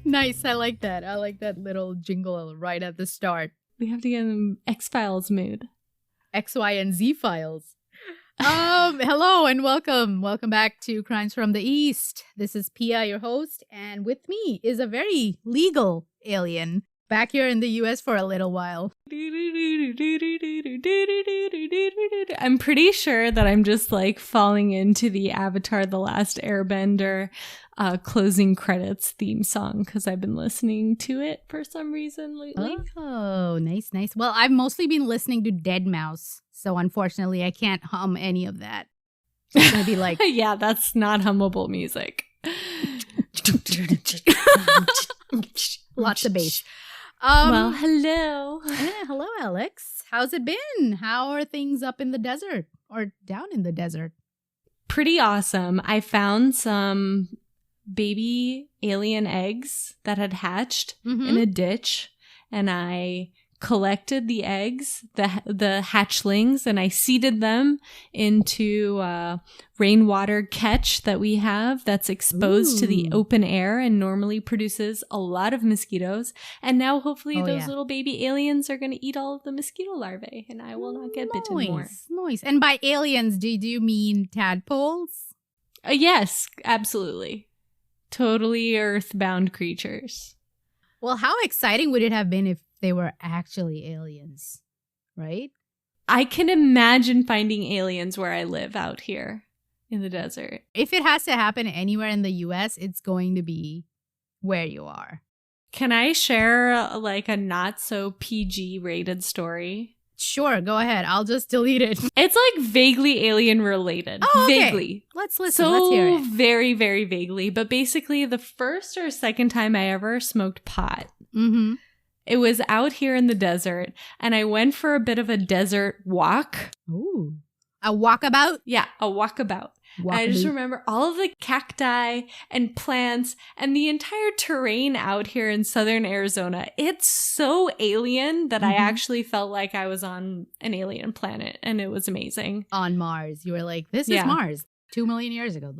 Nice. I like that. I like that little jingle right at the start. We have to get in X-Files mood. X, Y, and Z files. Hello and welcome. Welcome back to Crimes from the East. This is Pia, your host, and with me is a very legal alien back here in the US for a little while. I'm pretty sure that I'm just like falling into the Avatar The Last Airbender closing credits theme song because I've been listening to it for some reason lately. Oh, nice. Well, I've mostly been listening to Deadmau5, so unfortunately I can't hum any of that. It's going to be like... Yeah, that's not hummable music. Lots of bass. Well, hello. Yeah, hello, Alex. How's it been? How are things up in the desert or down in the desert? Pretty awesome. I found some baby alien eggs that had hatched in a ditch, and I collected the eggs, the hatchlings, and I seeded them into rainwater catch that we have that's exposed to the open air and normally produces a lot of mosquitoes. And now hopefully those little baby aliens are going to eat all of the mosquito larvae and I will not get bitten more. Nice. And by aliens, do you mean tadpoles? Yes, absolutely. Totally earthbound creatures. Well, how exciting would it have been if they were actually aliens, right? I can imagine finding aliens where I live out here in the desert. If it has to happen anywhere in the US, it's going to be where you are. Can I share like a not so PG rated story? Sure, go ahead. I'll just delete it. It's like vaguely alien related. Oh, okay. Vaguely. Let's listen. So Let's hear it. very, very vaguely. But basically the first or second time I ever smoked pot. Mm-hmm. It was out here in the desert, and I went for a bit of a desert walk. Ooh. A walkabout? Yeah, a walkabout. I just remember all of the cacti and plants and the entire terrain out here in southern Arizona. It's so alien that I actually felt like I was on an alien planet, and it was amazing. On Mars. You were like, this is Mars. 2 million years ago.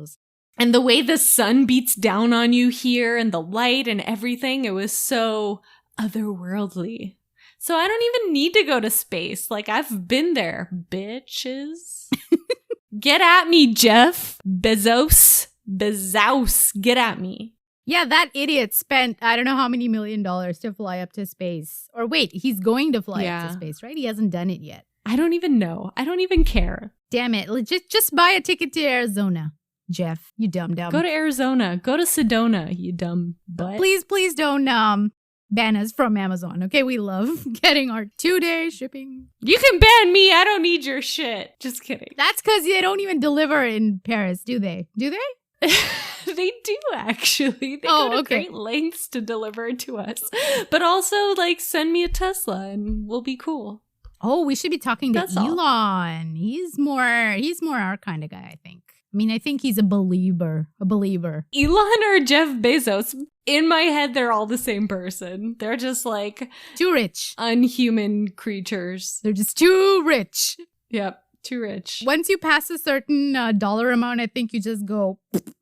And the way the sun beats down on you here and the light and everything, it was so otherworldly. So I don't even need to go to space. Like, I've been there, bitches. Get at me, Jeff Bezos. Get at me. Yeah, that idiot spent I don't know how many $1 million to fly up to space. Or wait, he's going to fly up to space, right? He hasn't done it yet. I don't even know. I don't even care. Damn it. Just buy a ticket to Arizona, Jeff. You dumb. Go to Arizona. Go to Sedona, you dumb butt. Please don't ban us from Amazon, okay? We love getting our 2-day shipping. You can ban me. I don't need your shit. Just kidding. That's because they don't even deliver in Paris, do they? Do they? They do, actually. They go to great lengths to deliver it to us. But also, like, send me a Tesla and we'll be cool. Oh, we should be talking to Elon. He's more our kind of guy, I think. I mean, I think he's a believer. Elon or Jeff Bezos, in my head, they're all the same person. They're just like... too rich. Unhuman creatures. They're just too rich. Yep, too rich. Once you pass a certain dollar amount, I think you just go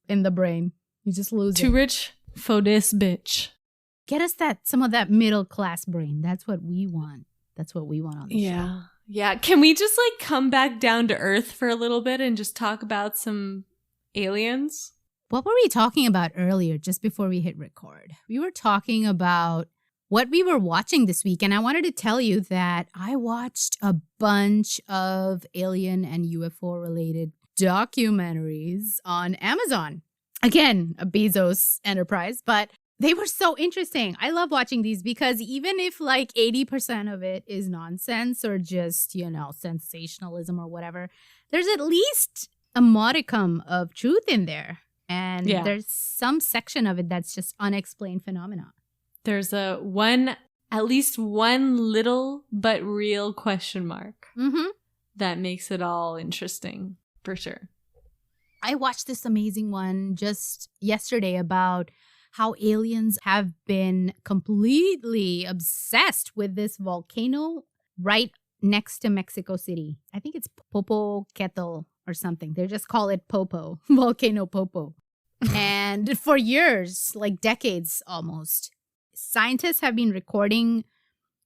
in the brain. You just lose too rich for this bitch. Get us some of that middle class brain. That's what we want. That's what we want on the show. Yeah. Can we just like come back down to earth for a little bit and just talk about some aliens? What were we talking about earlier just before we hit record? We were talking about what we were watching this week. And I wanted to tell you that I watched a bunch of alien and UFO related documentaries on Amazon. Again, a Bezos enterprise, but they were so interesting. I love watching these because even if like 80% of it is nonsense or just, sensationalism or whatever, there's at least a modicum of truth in there. And there's some section of it that's just unexplained phenomena. There's at least one little but real question mark that makes it all interesting, for sure. I watched this amazing one just yesterday about how aliens have been completely obsessed with this volcano right next to Mexico City. I think it's Popocatépetl or something. They just call it Popo, Volcano Popo. And for years, like decades almost, scientists have been recording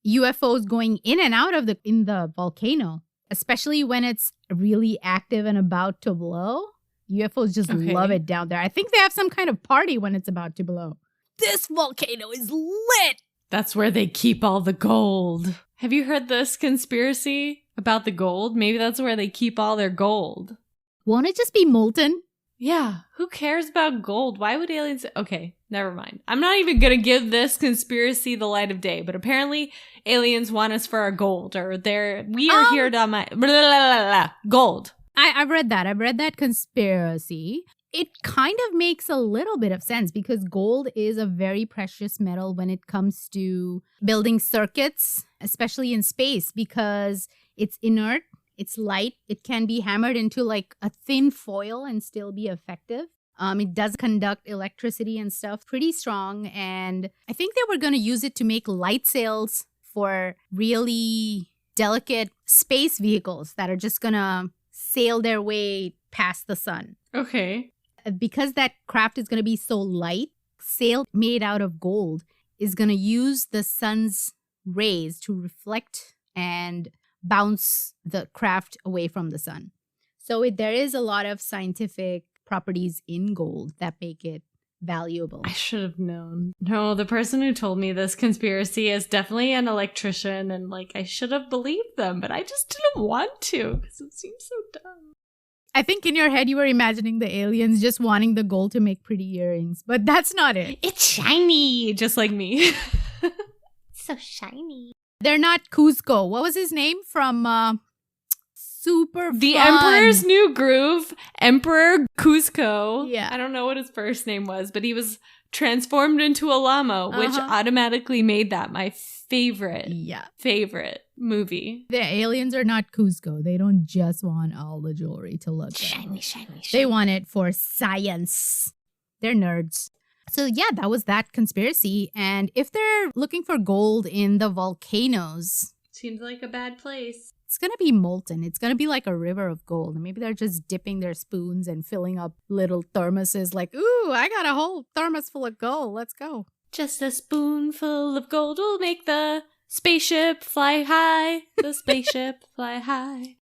UFOs going in and out of the volcano, especially when it's really active and about to blow. UFOs just love it down there. I think they have some kind of party when it's about to blow. This volcano is lit. That's where they keep all the gold. Have you heard this conspiracy about the gold? Maybe that's where they keep all their gold. Won't it just be molten? Yeah, who cares about gold? Why would aliens... Okay, never mind. I'm not even going to give this conspiracy the light of day, but apparently aliens want us for our gold, or we are here to... Blah, blah, blah, blah, gold. I've read that. I've read that conspiracy. It kind of makes a little bit of sense because gold is a very precious metal when it comes to building circuits, especially in space, because it's inert. It's light. It can be hammered into like a thin foil and still be effective. It does conduct electricity and stuff pretty strong. And I think they were going to use it to make light sails for really delicate space vehicles that are just going to sail their way past the sun. Okay. Because that craft is going to be so light, sail made out of gold is going to use the sun's rays to reflect and bounce the craft away from the sun. So there is a lot of scientific properties in gold that make it valuable. I should have known. No, the person who told me this conspiracy is definitely an electrician, and like I should have believed them, but I just didn't want to because it seems so dumb. I think in your head you were imagining the aliens just wanting the gold to make pretty earrings, but that's not it. It's shiny, just like me. So shiny. They're not Cusco. What was his name from Super The Fun? Emperor's New Groove, Emperor Cusco. Yeah. I don't know what his first name was, but he was transformed into a llama, which automatically made that my favorite movie. The aliens are not Cusco. They don't just want all the jewelry to look shiny. They want it for science. They're nerds. So yeah, that was that conspiracy. And if they're looking for gold in the volcanoes, seems like a bad place. It's going to be molten. It's going to be like a river of gold. And maybe they're just dipping their spoons and filling up little thermoses like, ooh, I got a whole thermos full of gold. Let's go. Just a spoonful of gold will make the spaceship fly high. The spaceship fly high.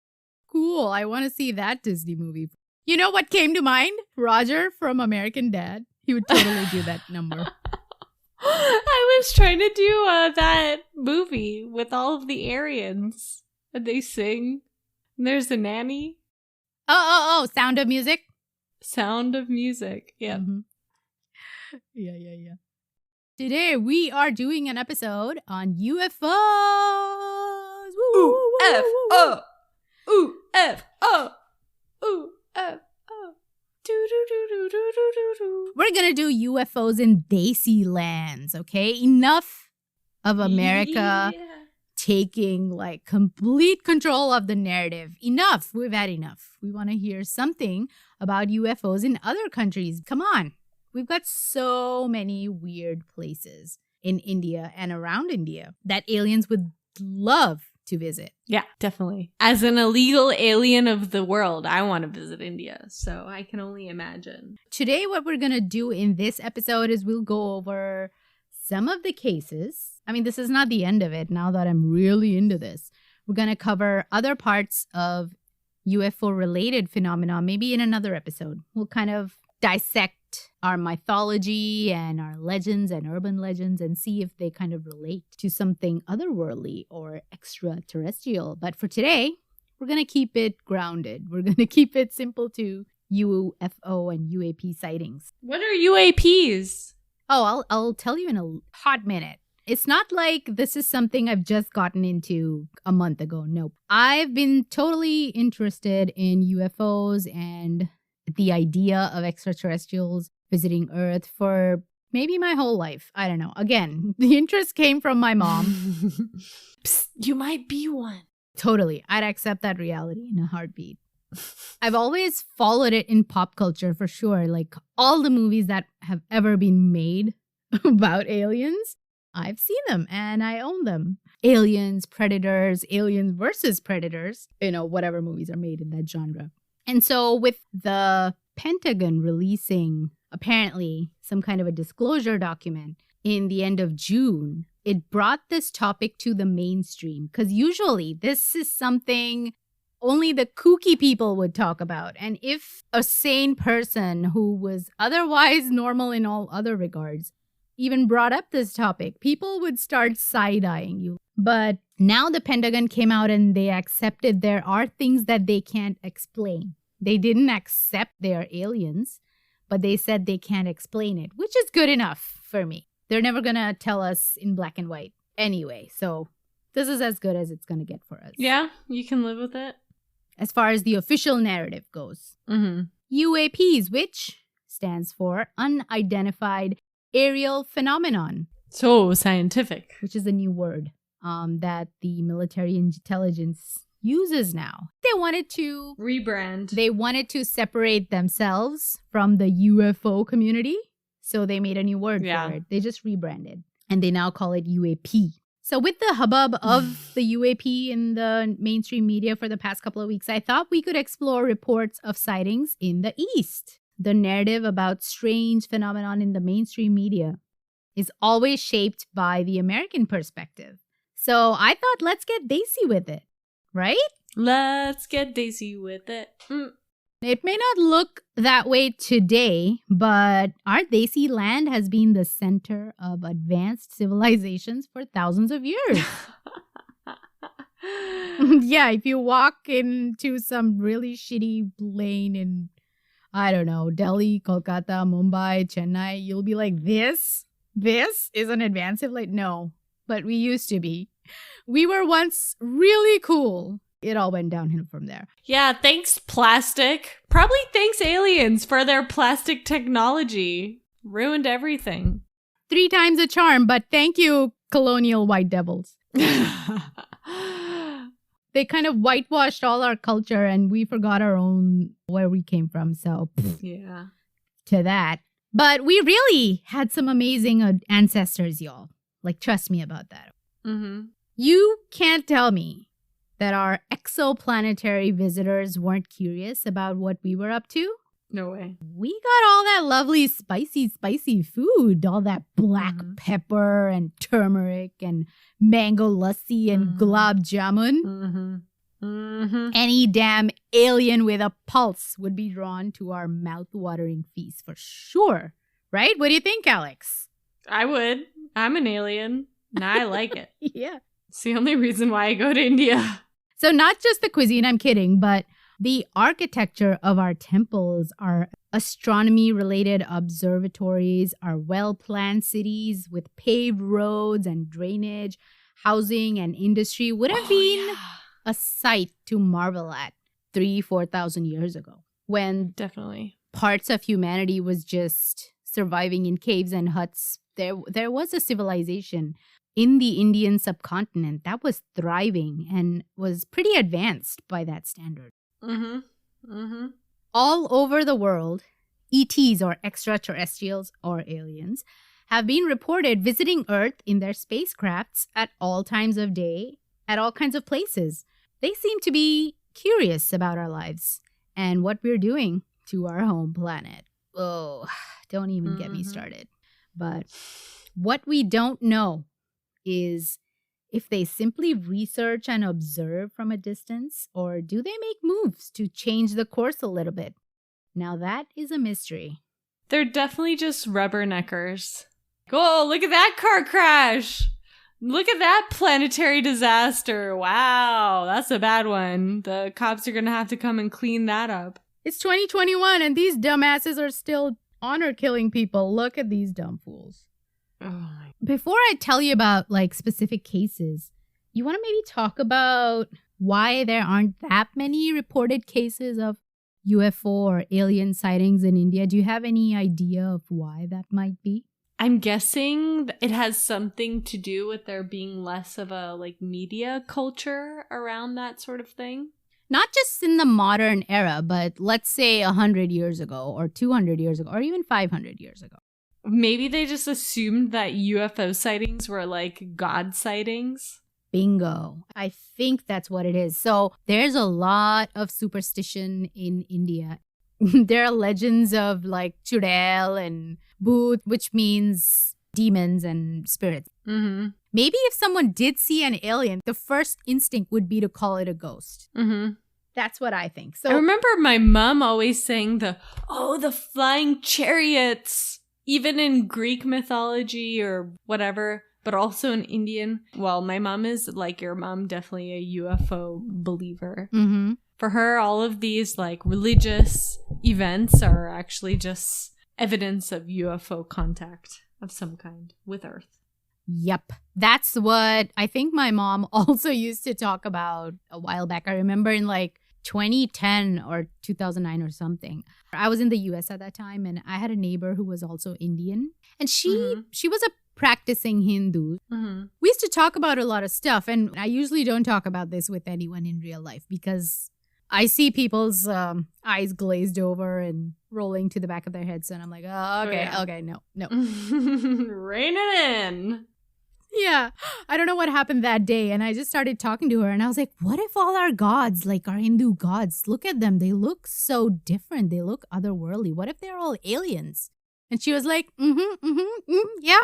Cool. I want to see that Disney movie. You know what came to mind? Roger from American Dad. He would totally do that number. I was trying to do that movie with all of the Aryans. And they sing. And there's a nanny. Oh, Sound of Music? Sound of Music. Yeah. Mm-hmm. Yeah. Today we are doing an episode on UFOs. UFO. UFO. UFO. We're going to do UFOs in Desi lands, okay? Enough of America taking like complete control of the narrative. Enough. We've had enough. We want to hear something about UFOs in other countries. Come on. We've got so many weird places in India and around India that aliens would love to visit. Yeah, definitely. As an illegal alien of the world, I want to visit India, so I can only imagine. Today, what we're going to do in this episode is we'll go over some of the cases. I mean, this is not the end of it now that I'm really into this. We're going to cover other parts of UFO-related phenomena, maybe in another episode. We'll kind of dissect our mythology and our legends and urban legends and see if they kind of relate to something otherworldly or extraterrestrial. But for today, we're going to keep it grounded. We're going to keep it simple to UFO and UAP sightings. What are UAPs? Oh, I'll tell you in a hot minute. It's not like this is something I've just gotten into a month ago. Nope. I've been totally interested in UFOs and the idea of extraterrestrials visiting Earth for maybe my whole life. I don't know. Again, the interest came from my mom. Psst, you might be one. Totally. I'd accept that reality in a heartbeat. I've always followed it in pop culture for sure. Like all the movies that have ever been made about aliens, I've seen them and I own them. Aliens, Predators, Aliens versus Predators, whatever movies are made in that genre. And so with the Pentagon releasing apparently some kind of a disclosure document in the end of June, it brought this topic to the mainstream because usually this is something only the kooky people would talk about. And if a sane person who was otherwise normal in all other regards even brought up this topic, people would start side-eyeing you. But now the Pentagon came out and they accepted there are things that they can't explain. They didn't accept they are aliens, but they said they can't explain it, which is good enough for me. They're never going to tell us in black and white anyway. So this is as good as it's going to get for us. Yeah, you can live with it. As far as the official narrative goes. UAPs, which stands for Unidentified Aerial Phenomenon. So scientific. Which is a new word that the military intelligence uses now. They wanted to rebrand. They wanted to separate themselves from the UFO community. So they made a new word for it. They just rebranded. And they now call it UAP. So with the hubbub of the UAP in the mainstream media for the past couple of weeks, I thought we could explore reports of sightings in the East. The narrative about strange phenomenon in the mainstream media is always shaped by the American perspective. So I thought, let's get Desi with it, right? Let's get Desi with it. It may not look that way today, but our Desi land has been the center of advanced civilizations for thousands of years. Yeah, if you walk into some really shitty lane in, I don't know, Delhi, Kolkata, Mumbai, Chennai, you'll be like, this is an advanced civilization? No, but we used to be. We were once really cool. It all went downhill from there. Yeah, thanks plastic. Probably thanks aliens for their plastic technology. Ruined everything. 3 times a charm, but thank you, colonial white devils. They kind of whitewashed all our culture and we forgot our own, where we came from. So, yeah. To that. But we really had some amazing ancestors, y'all. Like, trust me about that. You can't tell me that our exoplanetary visitors weren't curious about what we were up to. No way. We got all that lovely spicy food, all that black pepper and turmeric and mango lassi and gulab jamun. Any damn alien with a pulse would be drawn to our mouth-watering feast for sure. Right? What do you think, Alex? I would. I'm an alien. And I like it. Yeah. It's the only reason why I go to India. So not just the cuisine, I'm kidding, but the architecture of our temples, our astronomy-related observatories, our well-planned cities with paved roads and drainage, housing and industry would have been a sight to marvel at 3,000-4,000 years ago. When definitely parts of humanity was just surviving in caves and huts, there was a civilization in the Indian subcontinent that was thriving and was pretty advanced by that standard. All over the world, ETs or extraterrestrials or aliens have been reported visiting Earth in their spacecrafts at all times of day, at all kinds of places. They seem to be curious about our lives and what we're doing to our home planet. Oh, don't even get me started. But what we don't know is if they simply research and observe from a distance, or do they make moves to change the course a little bit? Now that is a mystery. They're definitely just rubberneckers. Oh, look at that car crash. Look at that planetary disaster. Wow, that's a bad one. The cops are going to have to come and clean that up. It's 2021 and these dumbasses are still honor killing people. Look at these dumb fools. Oh my. Before I tell you about like specific cases, you want to maybe talk about why there aren't that many reported cases of UFO or alien sightings in India? Do you have any idea of why that might be? I'm guessing it has something to do with there being less of a like media culture around that sort of thing. Not just in the modern era, but let's say 100 years ago or 200 years ago or even 500 years ago. Maybe they just assumed that UFO sightings were like God sightings. Bingo. I think that's what it is. So there's a lot of superstition in India. There are legends of like Chudel and Bhoot, which means demons and spirits. Mm-hmm. Maybe if someone did see an alien, the first instinct would be to call it a ghost. Mm-hmm. That's what I think. So I remember my mom always saying the flying chariots, even in Greek mythology or whatever, but also in Indian. Well, my mom is like your mom, definitely a UFO believer. Mm-hmm. For her, all of these like religious events are actually just evidence of UFO contact of some kind with Earth. Yep. That's what I think my mom also used to talk about a while back. I remember in like 2010 or 2009 or something. I was in the US at that time, and I had a neighbor who was also Indian, and she was a practicing Hindu. Mm-hmm. We used to talk about a lot of stuff, and I usually don't talk about this with anyone in real life because I see people's eyes glazed over and rolling to the back of their heads, and I'm like, okay, no. Rein it in. Yeah, I don't know what happened that day, and I just started talking to her, and I was like, what if all our gods, like our Hindu gods, look at them, they look so different, they look otherworldly, what if they're all aliens? And she was like, yeah,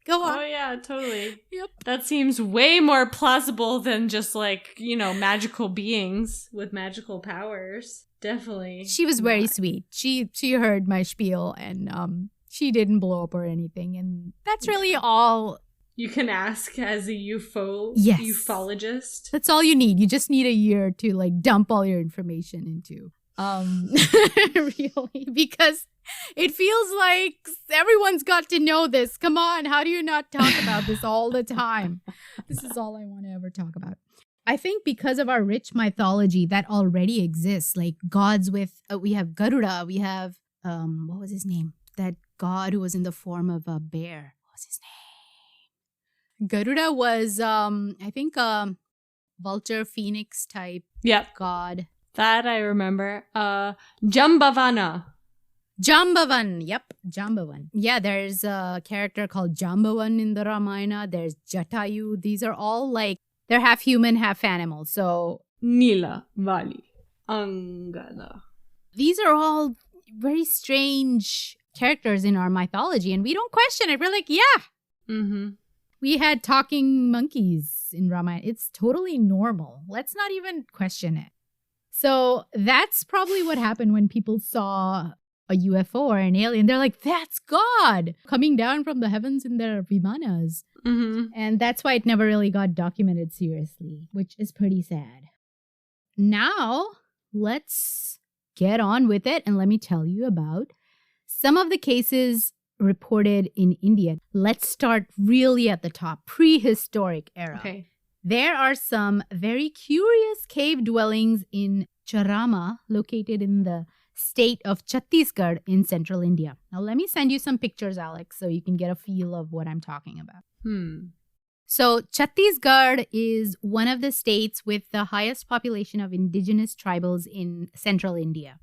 go on. Oh yeah, totally. Yep. That seems way more plausible than just like, magical beings with magical powers. Definitely. She was very sweet. She heard my spiel, and she didn't blow up or anything, and that's really all you can ask as a ufologist. That's all you need. You just need a year to like dump all your information into. Really, because it feels like everyone's got to know this. Come on, how do you not talk about this all the time? This is all I want to ever talk about. I think because of our rich mythology that already exists, like gods with, we have Garuda, we have, what was his name? That god who was in the form of a bear. What was his name? Garuda was, I think, vulture, phoenix type god. That I remember. Jambavana. Jambavan. Yep, Jambavan. Yeah, there's a character called Jambavan in the Ramayana. There's Jatayu. These are all like, they're half human, half animal. So Nila, Vali, Angala. These are all very strange characters in our mythology, and we don't question it. We're like, yeah. Mm-hmm. We had talking monkeys in Ramayana. It's totally normal. Let's not even question it. So that's probably what happened when people saw a UFO or an alien. They're like, that's God coming down from the heavens in their vimanas. Mm-hmm. And that's why it never really got documented seriously, which is pretty sad. Now, let's get on with it, and let me tell you about some of the cases reported in India. Let's start really at the top, prehistoric era. Okay. There are some very curious cave dwellings in Charama, located in the state of Chhattisgarh in central India. Now, let me send you some pictures, Alex, so you can get a feel of what I'm talking about. So, Chhattisgarh is one of the states with the highest population of indigenous tribals in central India.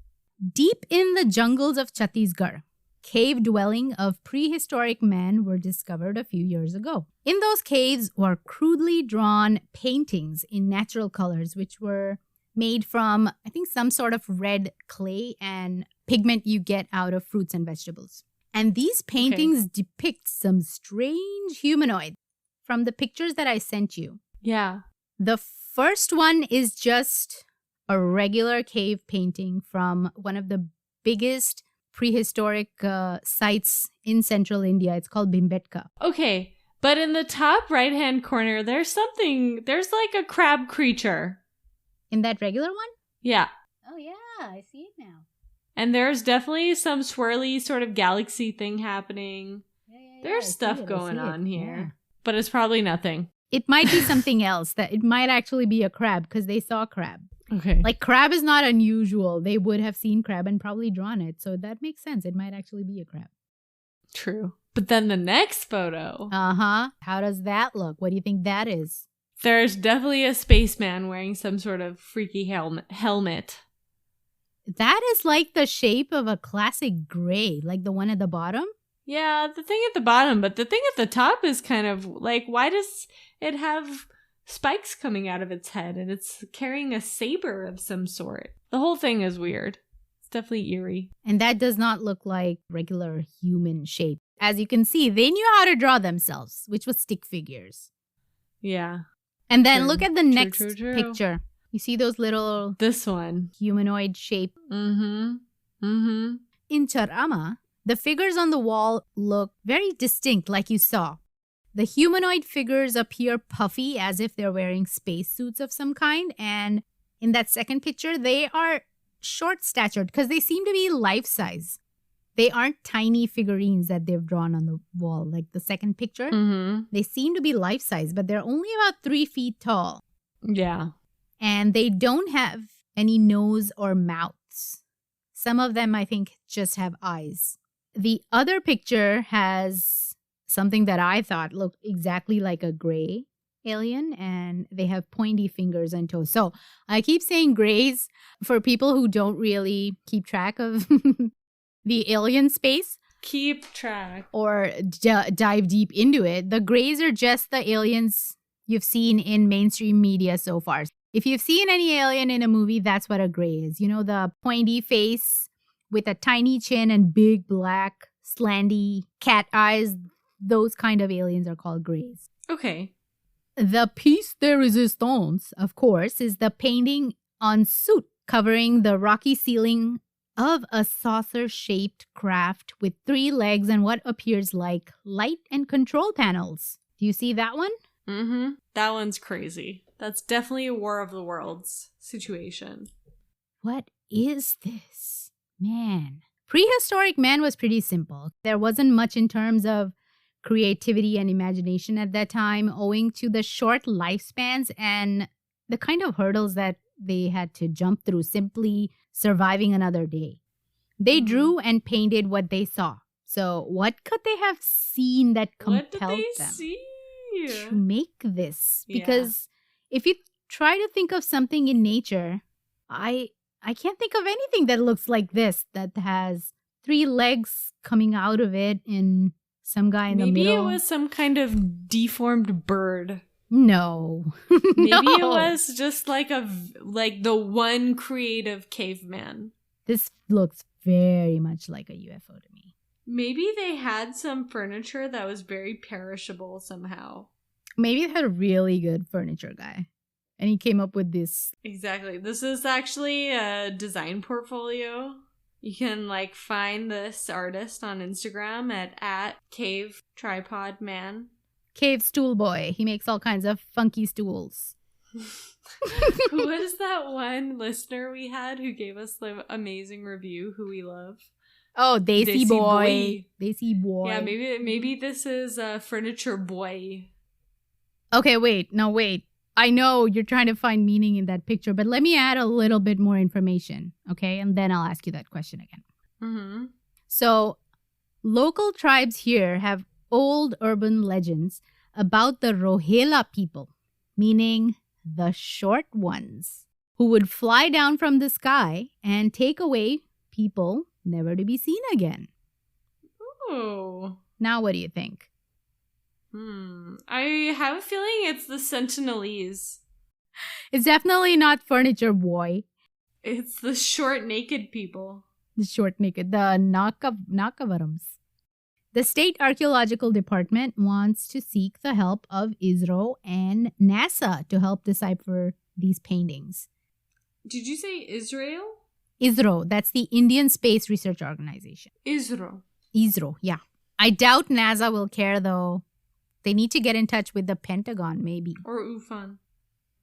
Deep in the jungles of Chhattisgarh, cave dwelling of prehistoric men were discovered a few years ago. In those caves were crudely drawn paintings in natural colors, which were made from, I think, some sort of red clay and pigment you get out of fruits and vegetables. And these paintings depict some strange humanoids. From the pictures that I sent you. Yeah. The first one is just a regular cave painting from one of the biggest prehistoric sites in central India. It's called Bhimbetka. Okay, but in the top right-hand corner, there's like a crab creature. In that regular one? Yeah. Oh, yeah, I see it now. And there's definitely some swirly sort of galaxy thing happening. Yeah, there's stuff going on here. Yeah. But it's probably nothing. It might be something else. That it might actually be a crab because they saw crab. Okay. Like, crab is not unusual. They would have seen crab and probably drawn it. So that makes sense. It might actually be a crab. True. But then the next photo. Uh-huh. How does that look? What do you think that is? There's definitely a spaceman wearing some sort of freaky helmet. That is like the shape of a classic gray, like the one at the bottom. Yeah, the thing at the bottom, but the thing at the top is kind of like, why does it have spikes coming out of its head and it's carrying a saber of some sort? The whole thing is weird. definitely eerie. And that does not look like regular human shape. As you can see, they knew how to draw themselves, which was stick figures. Yeah. And then True. look at the next picture. You see those little... This one. Humanoid shape. Mm-hmm. Mm-hmm. In Charama, the figures on the wall look very distinct, like you saw. The humanoid figures appear puffy, as if they're wearing spacesuits of some kind. And in that second picture, they are short-statured because they seem to be life-size. They aren't tiny figurines that they've drawn on the wall, like the second picture. Mm-hmm. They seem to be life-size, but they're only about 3 feet tall. Yeah. And they don't have any nose or mouths. Some of them, I think, just have eyes. The other picture has something that I thought looked exactly like a gray alien, and they have pointy fingers and toes. So I keep saying grays for people who don't really keep track of the alien space. Keep track. Or dive deep into it. The grays are just the aliens you've seen in mainstream media so far. If you've seen any alien in a movie, that's what a gray is. You know, the pointy face with a tiny chin and big black slanty cat eyes. Those kind of aliens are called grays. Okay. The piece de resistance, of course, is the painting on soot covering the rocky ceiling of a saucer-shaped craft with 3 legs and what appears like light and control panels. Do you see that one? Mm-hmm. That one's crazy. That's definitely a War of the Worlds situation. What is this? Man. Prehistoric man was pretty simple. There wasn't much in terms of creativity and imagination at that time, owing to the short lifespans and the kind of hurdles that they had to jump through simply surviving another day. They drew and painted what they saw. So what could they have seen that compelled them to make this? Because if you try to think of something in nature, I can't think of anything that looks like this, that has 3 legs coming out of it and some guy in the middle. Maybe it was some kind of deformed bird. No. Maybe it was just like the one creative caveman. This looks very much like a UFO to me. Maybe they had some furniture that was very perishable somehow. Maybe they had a really good furniture guy. And he came up with this. Exactly. This is actually a design portfolio. You can find this artist on Instagram at Cave Tripod Man. Cave Stool Boy. He makes all kinds of funky stools. Who was that one listener we had who gave us the amazing review, who we love? Oh, Desi boy. Desi boy. Yeah, maybe this is a furniture boy. Okay, wait. I know you're trying to find meaning in that picture, but let me add a little bit more information, okay? And then I'll ask you that question again. Mm-hmm. So, local tribes here have old urban legends about the Rohela people, meaning the short ones, who would fly down from the sky and take away people never to be seen again. Oh. Now what do you think? I have a feeling it's the Sentinelese. It's definitely not furniture boy. It's the short naked people. The short naked, the Nakavarams. The State Archaeological Department wants to seek the help of ISRO and NASA to help decipher these paintings. Did you say Israel? ISRO, that's the Indian Space Research Organization. ISRO, yeah. I doubt NASA will care though. They need to get in touch with the Pentagon, maybe. Or UFON.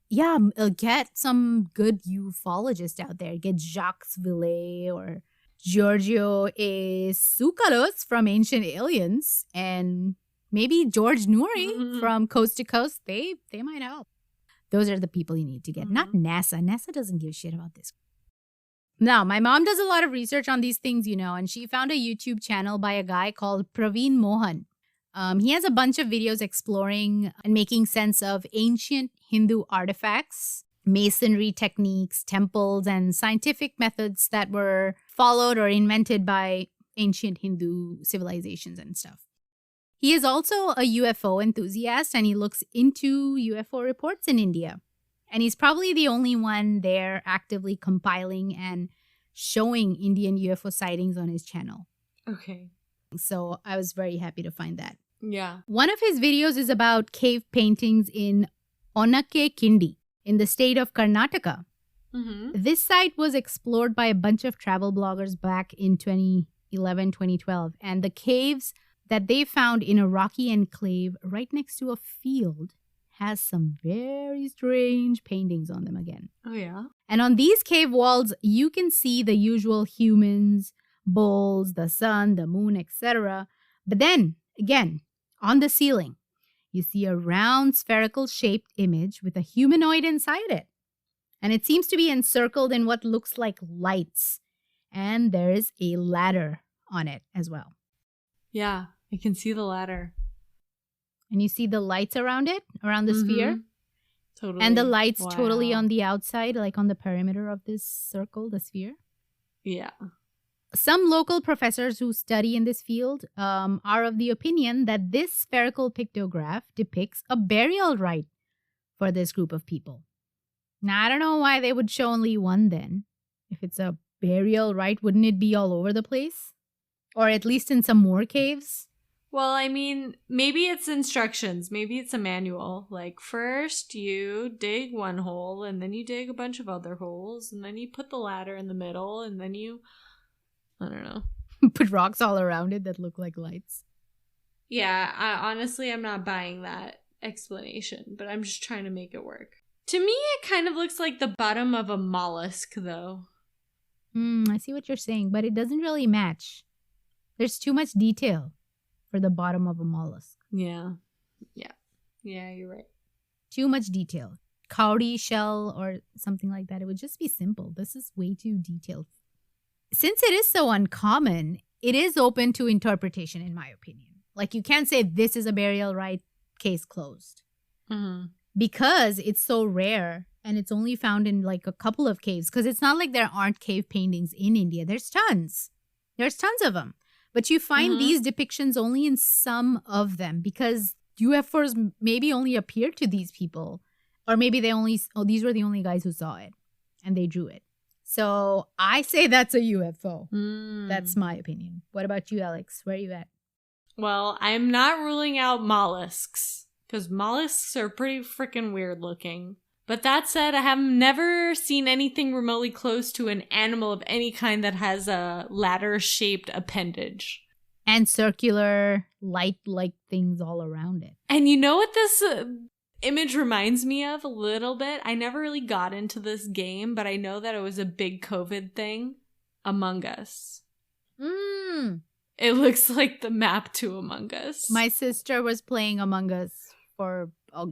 Yeah, get some good ufologists out there. Get Jacques Villée or Giorgio A. Tsoukalos from Ancient Aliens. And maybe George Noory from Coast to Coast. They might help. Those are the people you need to get. Not NASA. NASA doesn't give a shit about this. Now, my mom does a lot of research on these things, and she found a YouTube channel by a guy called Praveen Mohan. He has a bunch of videos exploring and making sense of ancient Hindu artifacts, masonry techniques, temples, and scientific methods that were followed or invented by ancient Hindu civilizations and stuff. He is also a UFO enthusiast, and he looks into UFO reports in India. And he's probably the only one there actively compiling and showing Indian UFO sightings on his channel. Okay. So I was very happy to find that. Yeah. One of his videos is about cave paintings in Onake Kindi in the state of Karnataka. Mm-hmm. This site was explored by a bunch of travel bloggers back in 2011, 2012. And the caves that they found in a rocky enclave right next to a field has some very strange paintings on them again. Oh, yeah? And on these cave walls, you can see the usual humans, bulls, the sun, the moon, etc. But then, again, on the ceiling, you see a round spherical shaped image with a humanoid inside it. And it seems to be encircled in what looks like lights. And there is a ladder on it as well. Yeah, I can see the ladder. And you see the lights around it, around the sphere. Totally. And the lights totally on the outside, like on the perimeter of this circle, the sphere. Yeah. Some local professors who study in this field are of the opinion that this spherical pictograph depicts a burial rite for this group of people. Now, I don't know why they would show only one then. If it's a burial rite, wouldn't it be all over the place? Or at least in some more caves? Well, I mean, maybe it's instructions. Maybe it's a manual. Like, first you dig one hole, and then you dig a bunch of other holes, and then you put the ladder in the middle, and then you... I don't know. Put rocks all around it that look like lights. Yeah, honestly, I'm not buying that explanation, but I'm just trying to make it work. To me, it kind of looks like the bottom of a mollusk, though. I see what you're saying, but it doesn't really match. There's too much detail for the bottom of a mollusk. Yeah. Yeah, you're right. Too much detail. Cowrie shell or something like that. It would just be simple. This is way too detailed. Since it is so uncommon, it is open to interpretation, in my opinion. Like, you can't say this is a burial rite, case closed. Mm-hmm. Because it's so rare and it's only found in like a couple of caves. Because it's not like there aren't cave paintings in India. There's tons. There's tons of them. But you find these depictions only in some of them because UFOs maybe only appeared to these people. Or maybe these were the only guys who saw it and they drew it. So I say that's a UFO. That's my opinion. What about you, Alex? Where are you at? Well, I'm not ruling out mollusks because mollusks are pretty freaking weird looking. But that said, I have never seen anything remotely close to an animal of any kind that has a ladder-shaped appendage. And circular light-like things all around it. And you know what this image reminds me of a little bit? I never really got into this game, but I know that it was a big COVID thing. Among Us. It looks like the map to Among Us. My sister was playing Among Us for a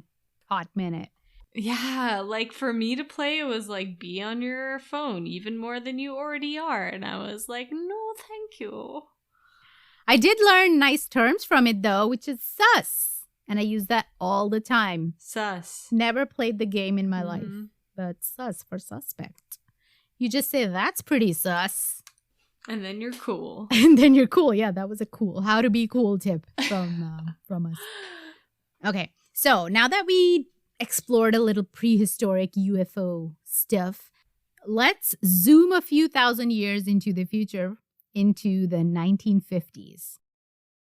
hot minute. Yeah, like for me to play, it was like, be on your phone even more than you already are. And I was like, no, thank you. I did learn nice terms from it though, which is sus. And I use that all the time. Sus. Never played the game in my life, but sus for suspect. You just say, that's pretty sus. And then you're cool. And then you're cool. Yeah, that was a cool how to be cool tip from us. Okay, so now that we explored a little prehistoric UFO stuff, let's zoom a few thousand years into the future, into the 1950s.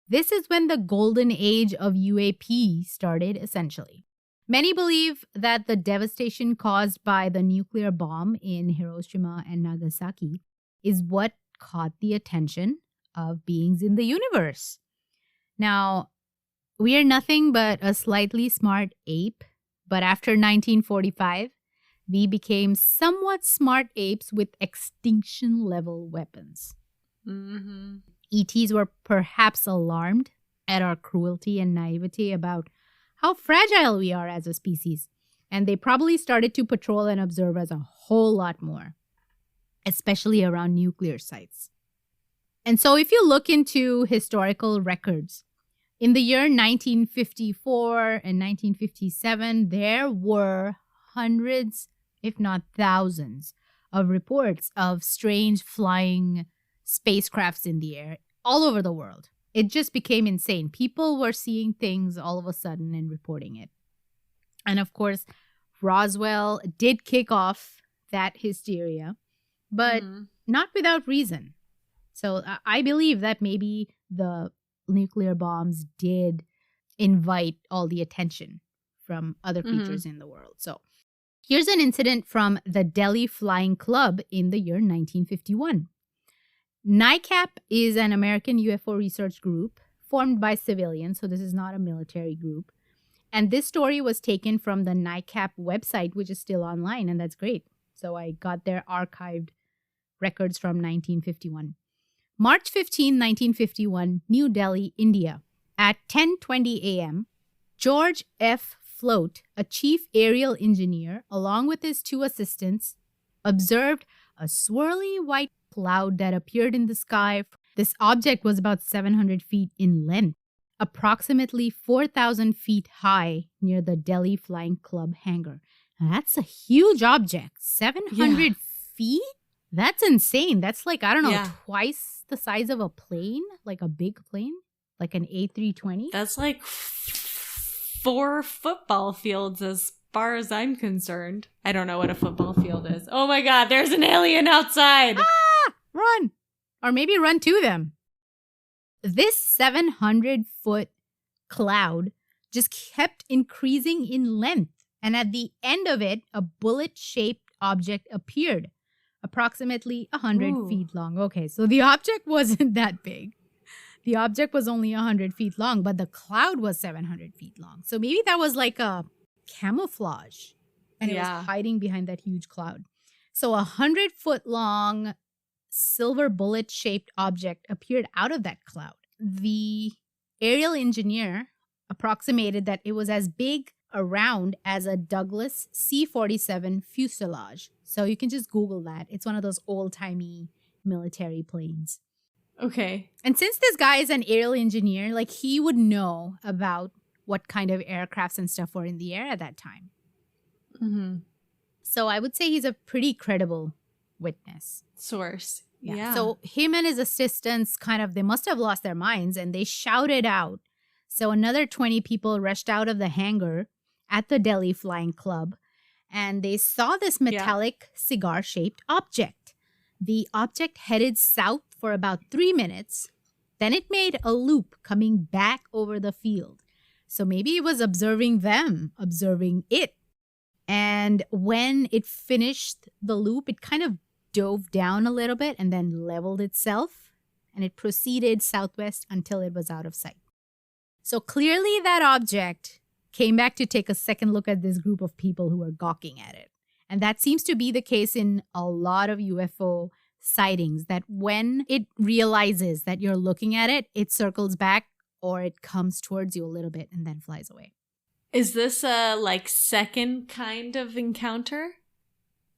This is when the golden age of UAP started, essentially. Many believe that the devastation caused by the nuclear bomb in Hiroshima and Nagasaki is what caught the attention of beings in the universe. Now, we are nothing but a slightly smart ape, but after 1945, we became somewhat smart apes with extinction-level weapons. ETs were perhaps alarmed at our cruelty and naivety about how fragile we are as a species, and they probably started to patrol and observe us a whole lot more, especially around nuclear sites. And so if you look into historical records, in the year 1954 and 1957, there were hundreds, if not thousands, of reports of strange flying spacecrafts in the air all over the world. It just became insane. People were seeing things all of a sudden and reporting it. And of course, Roswell did kick off that hysteria. But not without reason. So I believe that maybe the nuclear bombs did invite all the attention from other creatures in the world. So here's an incident from the Delhi Flying Club in the year 1951. NICAP is an American UFO research group formed by civilians, so this is not a military group. And this story was taken from the NICAP website, which is still online, and that's great. So I got their archived records from 1951. March 15, 1951, New Delhi, India. At 10:20 a.m., George F. Float, a chief aerial engineer, along with his 2 assistants, observed a swirly white cloud that appeared in the sky. This object was about 700 feet in length, approximately 4,000 feet high near the Delhi Flying Club hangar. Now, that's a huge object. 700 feet? That's insane. That's like, I don't know, twice the size of a plane, like a big plane, like an A320. That's like 4 football fields as far as I'm concerned. I don't know what a football field is. Oh my God, there's an alien outside. Ah, run. Or maybe run to them. This 700-foot cloud just kept increasing in length. And at the end of it, a bullet-shaped object appeared, approximately 100 feet long. Okay, so the object wasn't that big. The object was only 100 feet long, but the cloud was 700 feet long. So maybe that was like a camouflage. And it was hiding behind that huge cloud. So a 100-foot long silver bullet-shaped object appeared out of that cloud. The aerial engineer approximated that it was as big around as a Douglas C-47 fuselage. So you can just Google that. It's one of those old-timey military planes. Okay. And since this guy is an aerial engineer, like he would know about what kind of aircrafts and stuff were in the air at that time. Mm-hmm. So I would say he's a pretty credible witness. Source. Yeah. So him and his assistants they must have lost their minds and they shouted out. So another 20 people rushed out of the hangar at the Delhi Flying Club and they saw this metallic cigar-shaped object. The object headed south for about 3 minutes. Then it made a loop coming back over the field. So maybe it was observing them, observing it. And when it finished the loop, it kind of dove down a little bit and then leveled itself. And it proceeded southwest until it was out of sight. So clearly that object came back to take a second look at this group of people who were gawking at it. And that seems to be the case in a lot of UFO sightings, that when it realizes that you're looking at it, it circles back or it comes towards you a little bit and then flies away. Is this a second kind of encounter?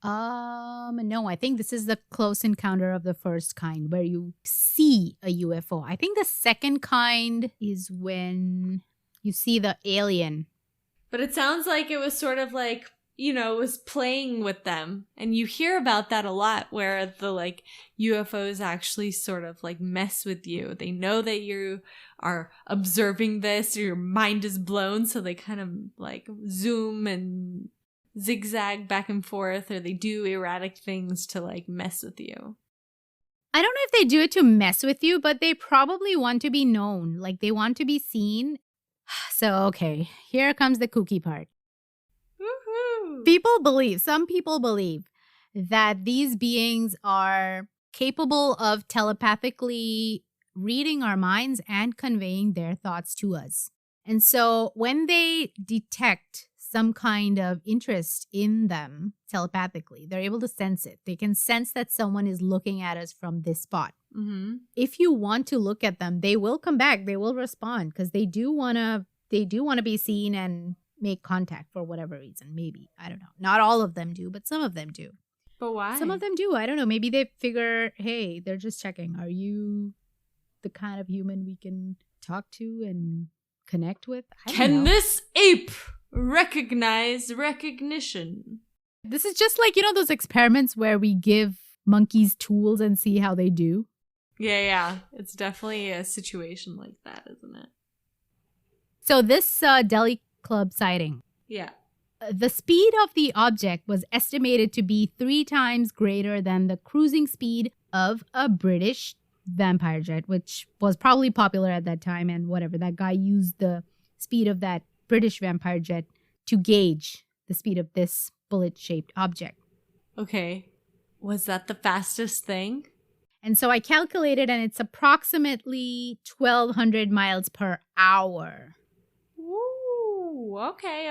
No, I think this is the close encounter of the first kind where you see a UFO. I think the second kind is when you see the alien. But it sounds like it was sort of like, it was playing with them. And you hear about that a lot where the UFOs actually sort of mess with you. They know that you are observing this or your mind is blown. So they kind of zoom and zigzag back and forth, or they do erratic things to mess with you. I don't know if they do it to mess with you, but they probably want to be known. They want to be seen. So, okay, here comes the kooky part. Woohoo! Some people believe that these beings are capable of telepathically reading our minds and conveying their thoughts to us. And so when they detect some kind of interest in them telepathically, they're able to sense it. They can sense that someone is looking at us from this spot. Mm-hmm. If you want to look at them, they will come back. They will respond because they do want to be seen and make contact for whatever reason. Maybe. I don't know. Not all of them do, but some of them do. But why? Some of them do. I don't know. Maybe they figure, hey, they're just checking. Are you the kind of human we can talk to and connect with? Can this ape recognize recognition? This is just those experiments where we give monkeys tools and see how they do. Yeah. It's definitely a situation like that, isn't it? So this Delhi Club sighting. Yeah. The speed of the object was estimated to be 3 times greater than the cruising speed of a British vampire jet, which was probably popular at that time, and whatever. That guy used the speed of that British vampire jet to gauge the speed of this bullet-shaped object. Okay. Was that the fastest thing? And so I calculated, and it's approximately 1,200 miles per hour. Ooh, okay.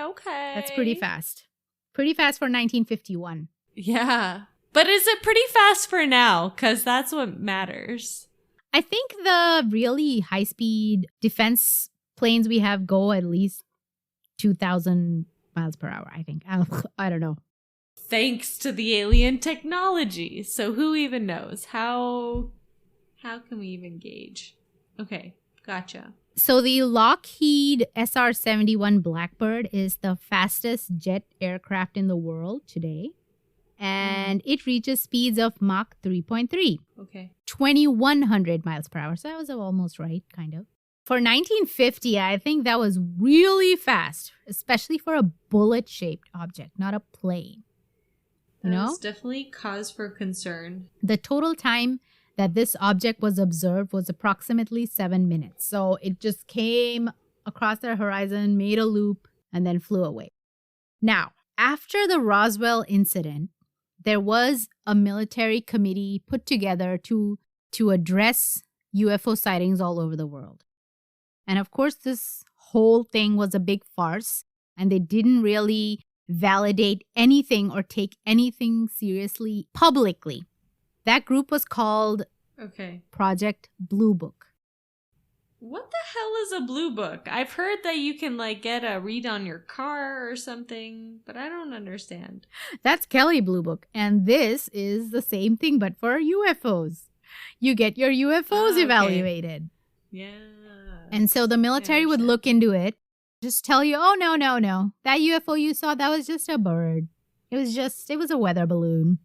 That's pretty fast. Pretty fast for 1951. Yeah. But is it pretty fast for now? Because that's what matters. I think the really high-speed defense planes we have go at least 2,000 miles per hour, I think. I don't know. Thanks to the alien technology. So who even knows? How can we even gauge? Okay, gotcha. So the Lockheed SR-71 Blackbird is the fastest jet aircraft in the world today. And it reaches speeds of Mach 3.3. Okay. 2,100 miles per hour. So that was almost right, kind of. For 1950, I think that was really fast, especially for a bullet-shaped object, not a plane. That's definitely cause for concern. The total time that this object was observed was approximately 7 minutes. So it just came across the horizon, made a loop, and then flew away. Now, after the Roswell incident, there was a military committee put together to address UFO sightings all over the world. And of course, this whole thing was a big farce, and they didn't really validate anything or take anything seriously publicly. That group was called Project Blue Book. What the hell is a blue book? I've heard that you can get a read on your car or something, but I don't understand. That's Kelly Blue Book, and this is the same thing but for UFOs. You get your UFOs evaluated. Yeah. And so the military would look into it, just tell you, oh, no. That UFO you saw, that was just a bird. It was a weather balloon.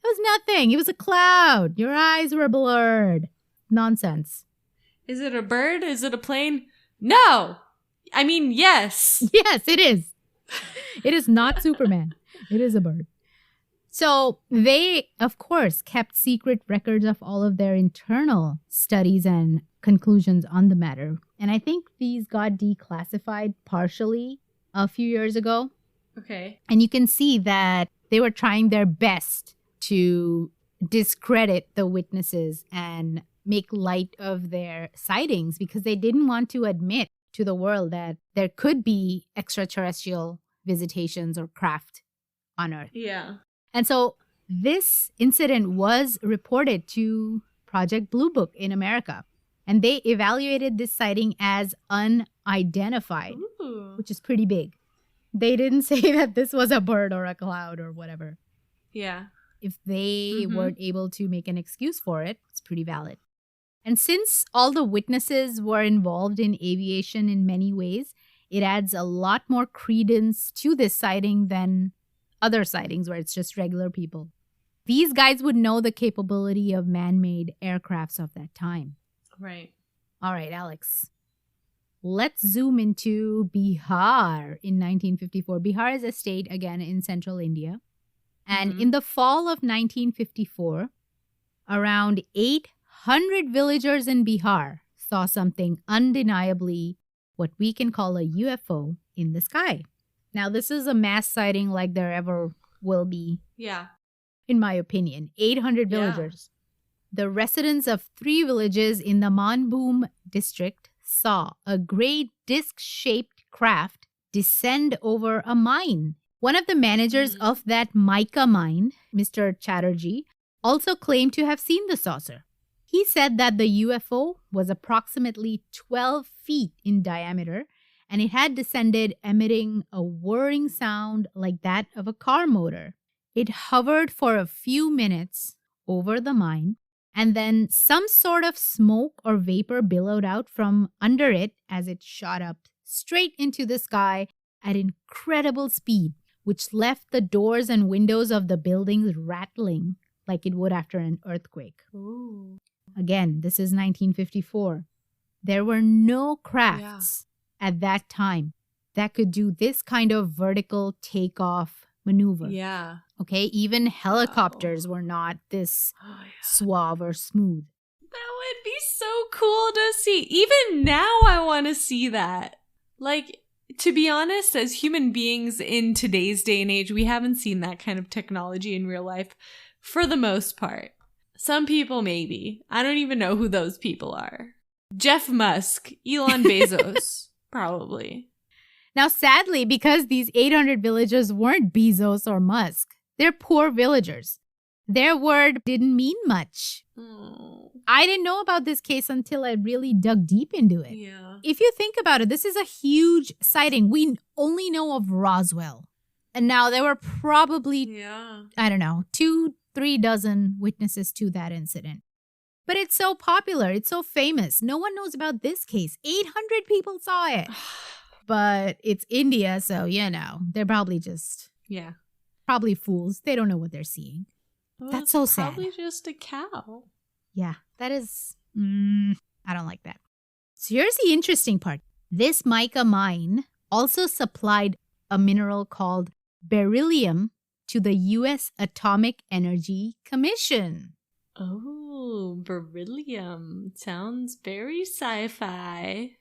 It was nothing. It was a cloud. Your eyes were blurred. Nonsense. Is it a bird? Is it a plane? No! I mean, yes. Yes, it is. It is not Superman. It is a bird. So they, of course, kept secret records of all of their internal studies and conclusions on the matter. And I think these got declassified partially a few years ago. Okay. And you can see that they were trying their best to discredit the witnesses and make light of their sightings because they didn't want to admit to the world that there could be extraterrestrial visitations or craft on Earth. Yeah. And so this incident was reported to Project Blue Book in America. And they evaluated this sighting as unidentified, which is pretty big. They didn't say that this was a bird or a cloud or whatever. Yeah. If they weren't able to make an excuse for it, it's pretty valid. And since all the witnesses were involved in aviation in many ways, it adds a lot more credence to this sighting than other sightings where it's just regular people. These guys would know the capability of man-made aircrafts of that time. Right. All right, Alex. Let's zoom into Bihar in 1954. Bihar is a state, again, in central India. And in the fall of 1954, around 800 villagers in Bihar saw something undeniably what we can call a UFO in the sky. Now, this is a mass sighting like there ever will be. Yeah. In my opinion, 800 villagers. The residents of 3 villages in the Manbhum district saw a gray disc-shaped craft descend over a mine. One of the managers of that mica mine, Mr. Chatterjee, also claimed to have seen the saucer. He said that the UFO was approximately 12 feet in diameter, and it had descended emitting a whirring sound like that of a car motor. It hovered for a few minutes over the mine, and then some sort of smoke or vapor billowed out from under it as it shot up straight into the sky at incredible speed, which left the doors and windows of the buildings rattling like it would after an earthquake. Ooh. Again, this is 1954. There were no crafts at that time that could do this kind of vertical takeoff maneuver. Yeah. Okay, even helicopters were not this suave or smooth. That would be so cool to see. Even now, I want to see that. Like, to be honest, as human beings in today's day and age, we haven't seen that kind of technology in real life for the most part. Some people, maybe. I don't even know who those people are. Jeff Musk, Elon Bezos, probably. Now, sadly, because these 800 villagers weren't Bezos or Musk, they're poor villagers. Their word didn't mean much. Oh. I didn't know about this case until I really dug deep into it. Yeah. If you think about it, this is a huge sighting. We only know of Roswell. And now there were probably, I don't know, 2-3 dozen witnesses to that incident. But it's so popular. It's so famous. No one knows about this case. 800 people saw it. But it's India, so, they're probably just... Yeah. Probably fools. They don't know what they're seeing. Well, that's so sad. Probably just a cow. Yeah, that is... I don't like that. So here's the interesting part. This mica mine also supplied a mineral called beryllium to the U.S. Atomic Energy Commission. Oh, beryllium. Sounds very sci-fi.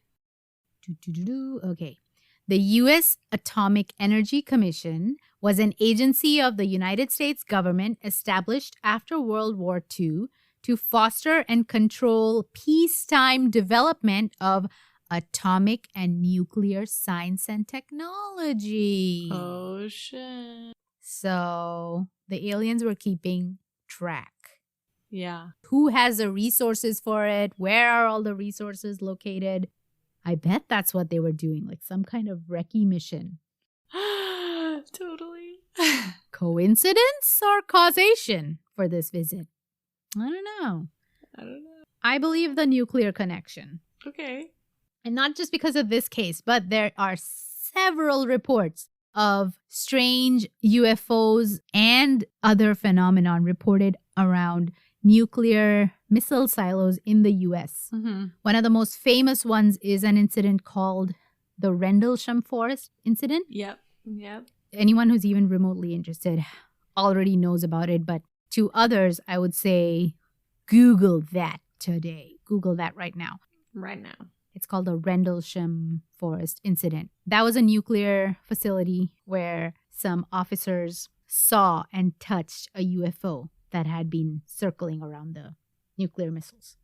Okay. The U.S. Atomic Energy Commission was an agency of the United States government established after World War II to foster and control peacetime development of atomic and nuclear science and technology. Oh, shit. So the aliens were keeping track. Yeah. Who has the resources for it? Where are all the resources located? I bet that's what they were doing, like some kind of recce mission. Totally. Coincidence or causation for this visit? I don't know. I believe the nuclear connection. Okay. And not just because of this case, but there are several reports of strange UFOs and other phenomenon reported around nuclear missile silos in the U.S. Mm-hmm. One of the most famous ones is an incident called the Rendlesham Forest incident. Yep. Anyone who's even remotely interested already knows about it. But to others, I would say Google that today. Google that right now. Right now. It's called the Rendlesham Forest incident. That was a nuclear facility where some officers saw and touched a UFO that had been circling around the nuclear missiles.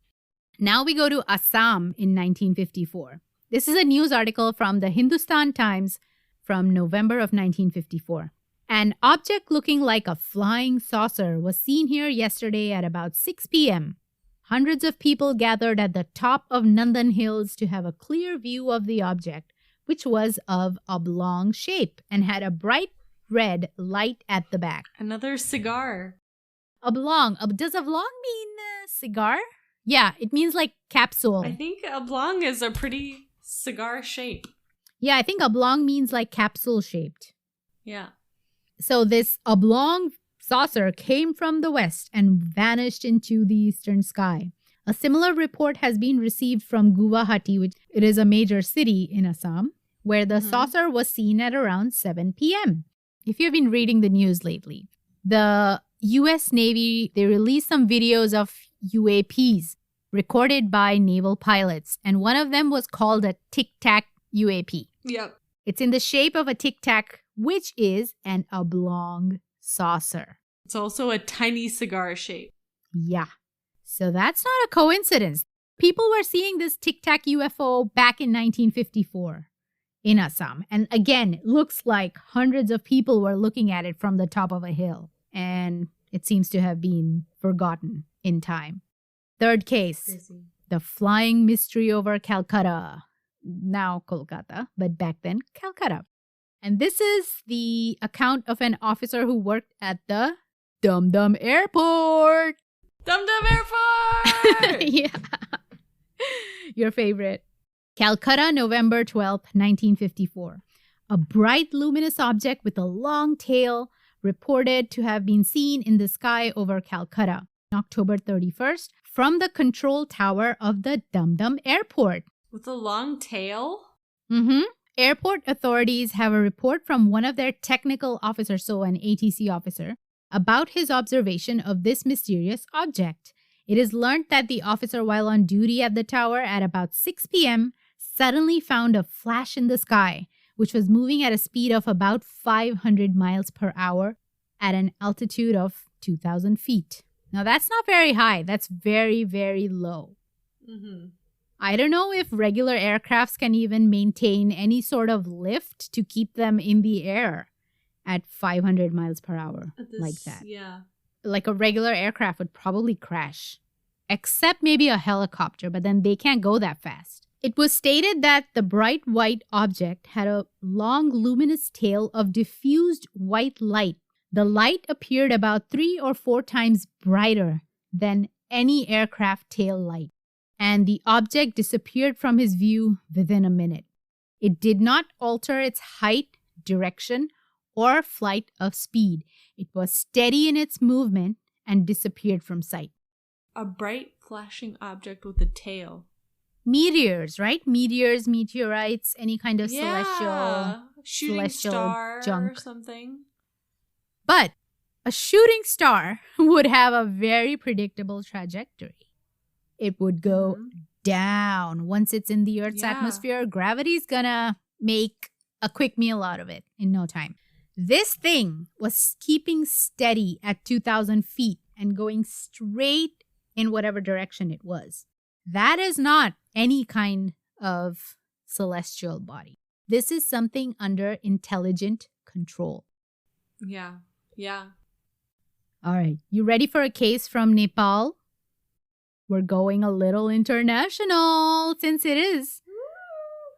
Now we go to Assam in 1954. This is a news article from the Hindustan Times from November of 1954. An object looking like a flying saucer was seen here yesterday at about 6 p.m. Hundreds of people gathered at the top of Nandan Hills to have a clear view of the object, which was of oblong shape and had a bright red light at the back. Another cigar. Oblong. Does oblong mean cigar? Yeah, it means like capsule. I think oblong is a pretty cigar shape. Yeah, I think oblong means like capsule shaped. Yeah. So this oblong saucer came from the west and vanished into the eastern sky. A similar report has been received from Guwahati, which it is a major city in Assam, where the saucer was seen at around 7 p.m. If you've been reading the news lately, the U.S. Navy, they released some videos of UAPs recorded by naval pilots, and one of them was called a tic-tac UAP. Yep. It's in the shape of a tic-tac, which is an oblong saucer. It's also a tiny cigar shape. Yeah. So that's not a coincidence. People were seeing this tic-tac UFO back in 1954 in Assam. And again, it looks like hundreds of people were looking at it from the top of a hill. And it seems to have been forgotten in time. Third case, Desi. The flying mystery over Calcutta. Now Kolkata, but back then Calcutta. And this is the account of an officer who worked at the Dum Dum Airport. Dum Dum Airport! Yeah. Your favorite. Calcutta, November 12th, 1954. A bright luminous object with a long tail reported to have been seen in the sky over Calcutta, October 31st, from the control tower of the Dum Dum Airport. With a long tail? Mm-hmm. Airport authorities have a report from one of their technical officers, so an ATC officer, about his observation of this mysterious object. It is learned that the officer, while on duty at the tower at about 6 p.m., suddenly found a flash in the sky, which was moving at a speed of about 500 miles per hour at an altitude of 2,000 feet. Now, that's not very high. That's very, very low. Mm-hmm. I don't know if regular aircrafts can even maintain any sort of lift to keep them in the air at 500 miles per hour like that. Yeah. Like a regular aircraft would probably crash, except maybe a helicopter, but then they can't go that fast. It was stated that the bright white object had a long luminous tail of diffused white light. The light appeared about 3 or 4 times brighter than any aircraft tail light, and the object disappeared from his view within a minute. It did not alter its height, direction, or flight of speed. It was steady in its movement and disappeared from sight. A bright flashing object with a tail. Meteors, right? Meteors, meteorites, any kind of shooting celestial star junk or something. But a shooting star would have a very predictable trajectory. It would go down. Once it's in the Earth's atmosphere, gravity's gonna make a quick meal out of it in no time. This thing was keeping steady at 2,000 feet and going straight in whatever direction it was. That is not any kind of celestial body. This is something under intelligent control. Yeah. Yeah. All right. You ready for a case from Nepal? We're going a little international since it is.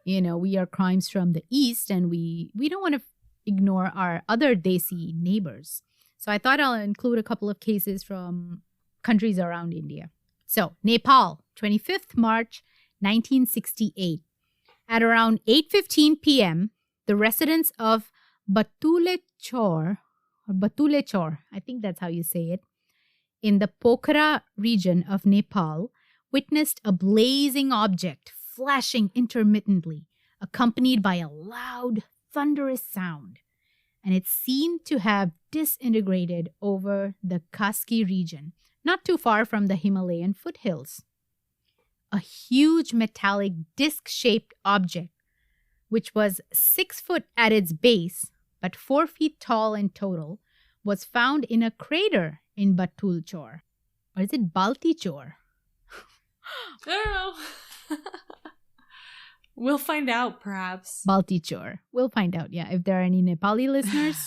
You know, we are crimes from the East and we don't want to ignore our other Desi neighbors. So I thought I'll include a couple of cases from countries around India. So, Nepal, 25th March, 1968. At around 8:15 p.m., the residents of Batulechor, I think that's how you say it, in the Pokhara region of Nepal, witnessed a blazing object flashing intermittently, accompanied by a loud, thunderous sound. And it seemed to have disintegrated over the Kaski region, not too far from the Himalayan foothills. A huge metallic disc-shaped object, which was 6 foot at its base, but 4 feet tall in total, was found in a crater in Batulchor. Or is it Baltichor? I don't know. We'll find out, perhaps. Baltichor. We'll find out, yeah. If there are any Nepali listeners,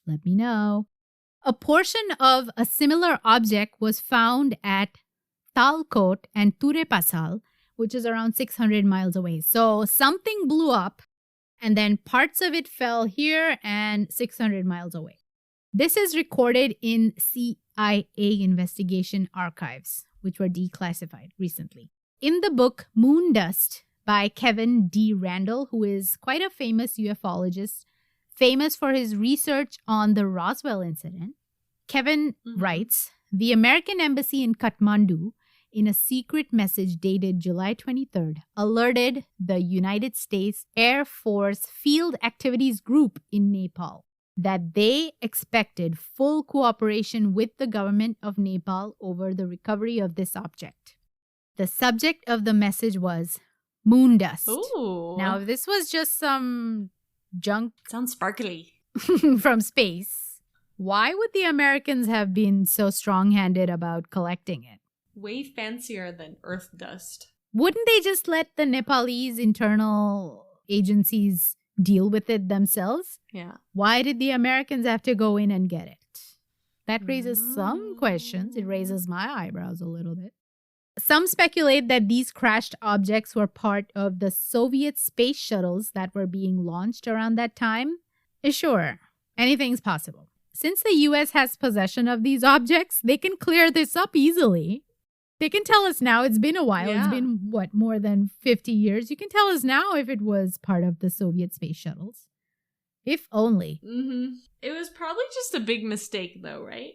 let me know. A portion of a similar object was found at Talkot and Turepasal, which is around 600 miles away. So something blew up, and then parts of it fell here and 600 miles away. This is recorded in CIA investigation archives, which were declassified recently. In the book Moon Dust by Kevin D. Randall, who is quite a famous ufologist, famous for his research on the Roswell incident, Kevin writes, the American embassy in Kathmandu, in a secret message dated July 23rd, alerted the United States Air Force Field Activities Group in Nepal that they expected full cooperation with the government of Nepal over the recovery of this object. The subject of the message was moon dust. Ooh. Now, if this was just some junk Sounds sparkly. from space, why would the Americans have been so strong-handed about collecting it? Way fancier than Earth dust. Wouldn't they just let the Nepalese internal agencies deal with it themselves? Yeah. Why did the Americans have to go in and get it? That raises some questions. It raises my eyebrows a little bit. Some speculate that these crashed objects were part of the Soviet space shuttles that were being launched around that time. Sure, anything's possible. Since the US has possession of these objects, they can clear this up easily. They can tell us now. It's been a while. Yeah. It's been, more than 50 years? You can tell us now if it was part of the Soviet space shuttles. If only. Mm-hmm. It was probably just a big mistake, though, right?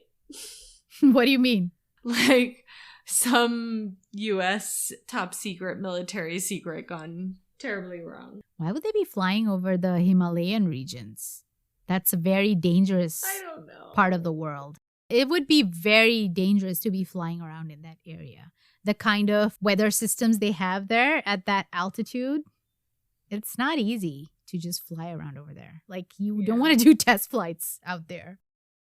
What do you mean? Like some US top secret military secret gone terribly wrong. Why would they be flying over the Himalayan regions? That's a very dangerous I don't know. part of the world. It would be very dangerous to be flying around in that area. The kind of weather systems they have there at that altitude, it's not easy to just fly around over there. Like, you don't want to do test flights out there.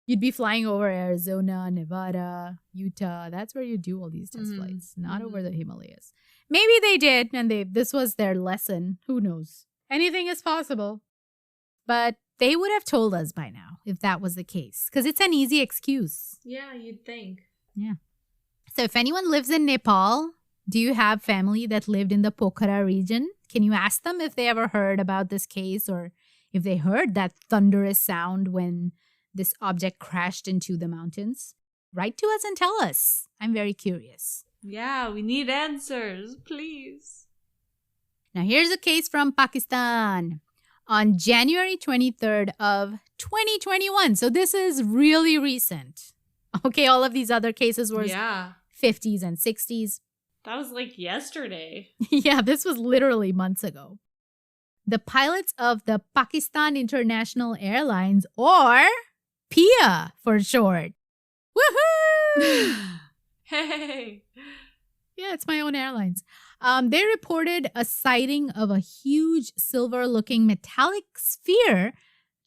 You'd be flying over Arizona, Nevada, Utah. That's where you do all these test flights, not over the Himalayas. Maybe they did, and this was their lesson. Who knows? Anything is possible. But they would have told us by now if that was the case, because it's an easy excuse. Yeah, you'd think. Yeah. So if anyone lives in Nepal, do you have family that lived in the Pokhara region? Can you ask them if they ever heard about this case, or if they heard that thunderous sound when this object crashed into the mountains? Write to us and tell us. I'm very curious. Yeah, we need answers, please. Now here's a case from Pakistan. On January 23rd of 2021. So this is really recent. Okay, all of these other cases were 50s and 60s. That was like yesterday. Yeah, this was literally months ago. The pilots of the Pakistan International Airlines, or PIA for short. Woohoo! Hey! Yeah, it's my own airlines. They reported a sighting of a huge silver-looking metallic sphere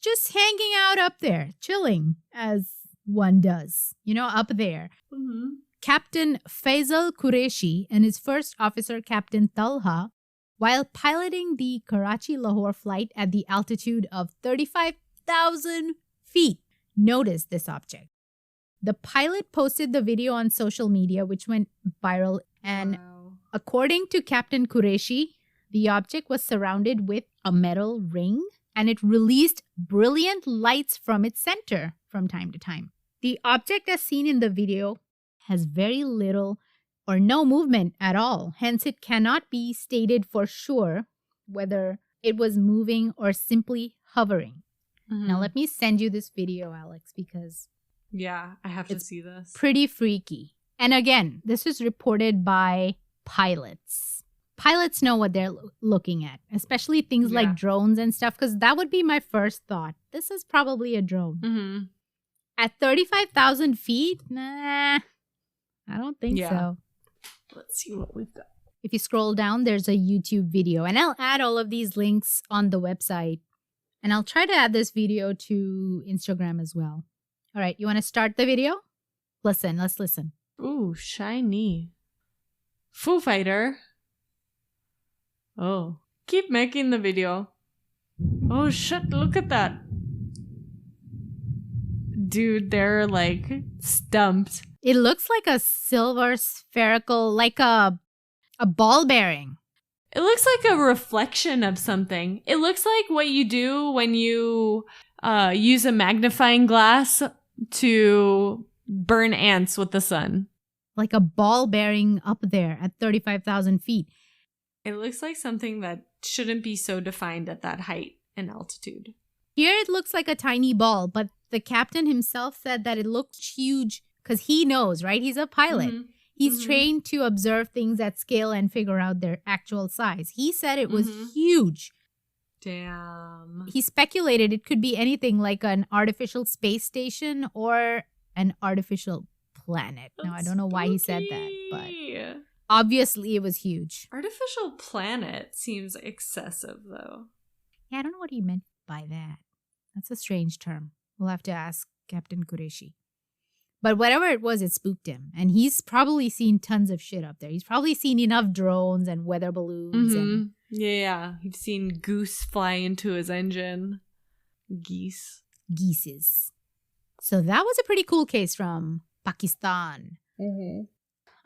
just hanging out up there, chilling, as one does, up there. Mm-hmm. Captain Faisal Qureshi and his first officer, Captain Talha, while piloting the Karachi-Lahore flight at the altitude of 35,000 feet, noticed this object. The pilot posted the video on social media, which went viral, and according to Captain Qureshi, the object was surrounded with a metal ring, and it released brilliant lights from its center from time to time. The object, as seen in the video, has very little or no movement at all. Hence, it cannot be stated for sure whether it was moving or simply hovering. Mm-hmm. Now, let me send you this video, Alex, because yeah, I have to see this. Pretty freaky. And again, this was reported by pilots. Pilots know what they're looking at, especially things like drones and stuff, because that would be my first thought. This is probably a drone. Mm-hmm. At 35,000 feet? Nah, I don't think so. Let's see what we've got. If you scroll down, there's a YouTube video, and I'll add all of these links on the website. And I'll try to add this video to Instagram as well. All right, you want to start the video? Let's listen. Ooh, shiny. Foo Fighter. Oh, keep making the video. Oh, shit, look at that. Dude, they're like stumped. It looks like a silver spherical, like a ball bearing. It looks like a reflection of something. It looks like what you do when you use a magnifying glass to burn ants with the sun. Like a ball bearing up there at 35,000 feet. It looks like something that shouldn't be so defined at that height and altitude. Here it looks like a tiny ball, but the captain himself said that it looked huge because he knows, right? He's a pilot. Mm-hmm. He's trained to observe things at scale and figure out their actual size. He said it was huge. Damn. He speculated it could be anything like an artificial space station or an artificial planet. Now, I don't know why he said that, but obviously it was huge. Artificial planet seems excessive, though. Yeah, I don't know what he meant by that. That's a strange term. We'll have to ask Captain Qureshi. But whatever it was, it spooked him. And he's probably seen tons of shit up there. He's probably seen enough drones and weather balloons. And yeah. He's seen goose fly into his engine. Geeses. So that was a pretty cool case from Pakistan. Mm-hmm.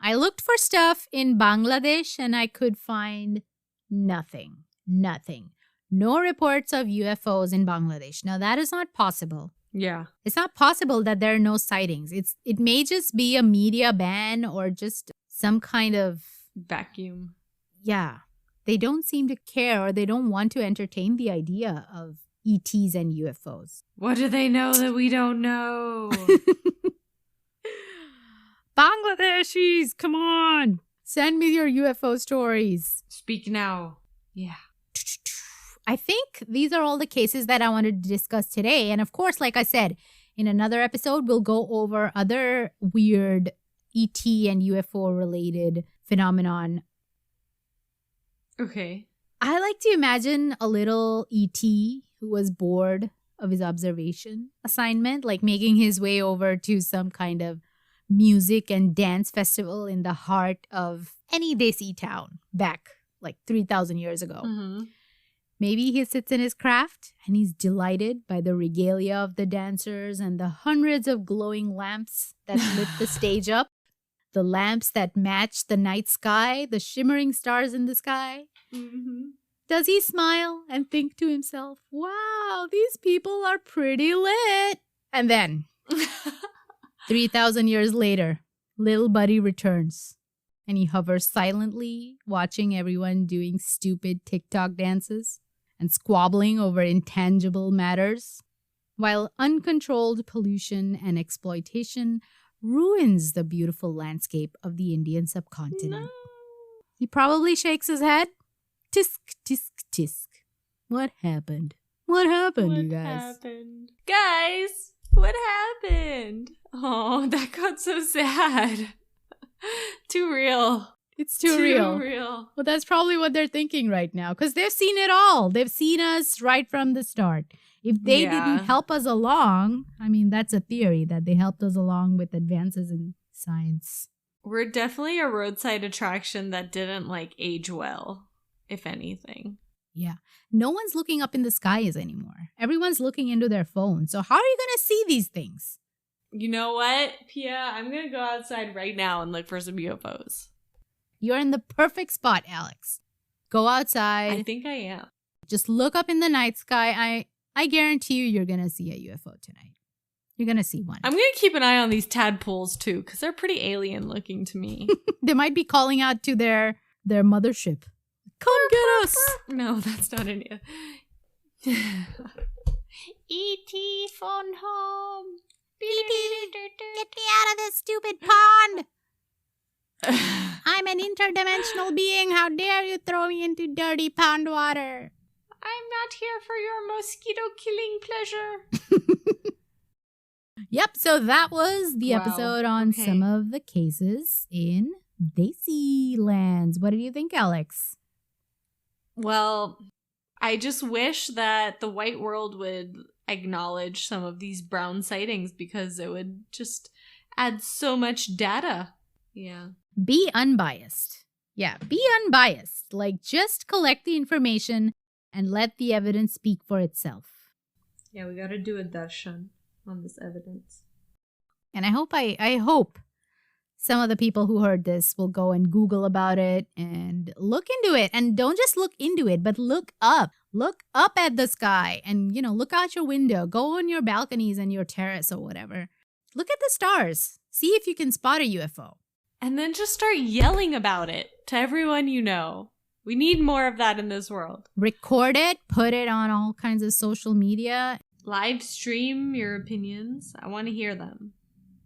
I looked for stuff in Bangladesh and I could find nothing. No reports of UFOs in Bangladesh. Now, that is not possible. Yeah. It's not possible that there are no sightings. It may just be a media ban or just some kind of vacuum. Yeah. They don't seem to care, or they don't want to entertain the idea of ETs and UFOs. What do they know that we don't know? Bangladeshis, come on. Send me your UFO stories. Speak now. Yeah. I think these are all the cases that I wanted to discuss today. And of course, like I said, in another episode, we'll go over other weird ET and UFO related phenomenon. Okay. I like to imagine a little ET who was bored of his observation assignment, like making his way over to some kind of music and dance festival in the heart of any Desi town back like 3,000 years ago. Mm-hmm. Maybe he sits in his craft and he's delighted by the regalia of the dancers and the hundreds of glowing lamps that lit the stage up. The lamps that match the night sky, the shimmering stars in the sky. Mm-hmm. Does he smile and think to himself, wow, these people are pretty lit? And then, 3,000 years later, little buddy returns. And he hovers silently, watching everyone doing stupid TikTok dances and squabbling over intangible matters, while uncontrolled pollution and exploitation ruins the beautiful landscape of the Indian subcontinent. No. He probably shakes his head. Tisk, tisk, tisk. What happened? What happened, you guys? Guys, what happened? Oh, that got so sad. Too real. It's too real. Well, that's probably what they're thinking right now because they've seen it all. They've seen us right from the start. If they didn't help us along, I mean, that's a theory that they helped us along with advances in science. We're definitely a roadside attraction that didn't age well, if anything. Yeah. No one's looking up in the skies anymore. Everyone's looking into their phone. So how are you going to see these things? You know what, Pia? I'm going to go outside right now and look for some UFOs. You're in the perfect spot, Alex. Go outside. I think I am. Just look up in the night sky. I guarantee you're going to see a UFO tonight. You're going to see one. I'm going to keep an eye on these tadpoles, too, because they're pretty alien looking to me. They might be calling out to their mothership. Come get us! No, that's not an... E.T. phone home. E.T. Get me out of this stupid pond! I'm an interdimensional being. How dare you throw me into dirty pond water? I'm not here for your mosquito-killing pleasure. Yep, so that was the episode on some of the cases in Desi lands. What did you think, Alex? Well, I just wish that the white world would acknowledge some of these brown sightings because it would just add so much data. Yeah. Be unbiased. Yeah, be unbiased. Just collect the information and let the evidence speak for itself. Yeah, we gotta do a darshan on this evidence. And I hope some of the people who heard this will go and Google about it and look into it. And don't just look into it, but look up. Look up at the sky and, look out your window. Go on your balconies and your terrace or whatever. Look at the stars. See if you can spot a UFO. And then just start yelling about it to everyone you know. We need more of that in this world. Record it, put it on all kinds of social media. Live stream your opinions. I want to hear them.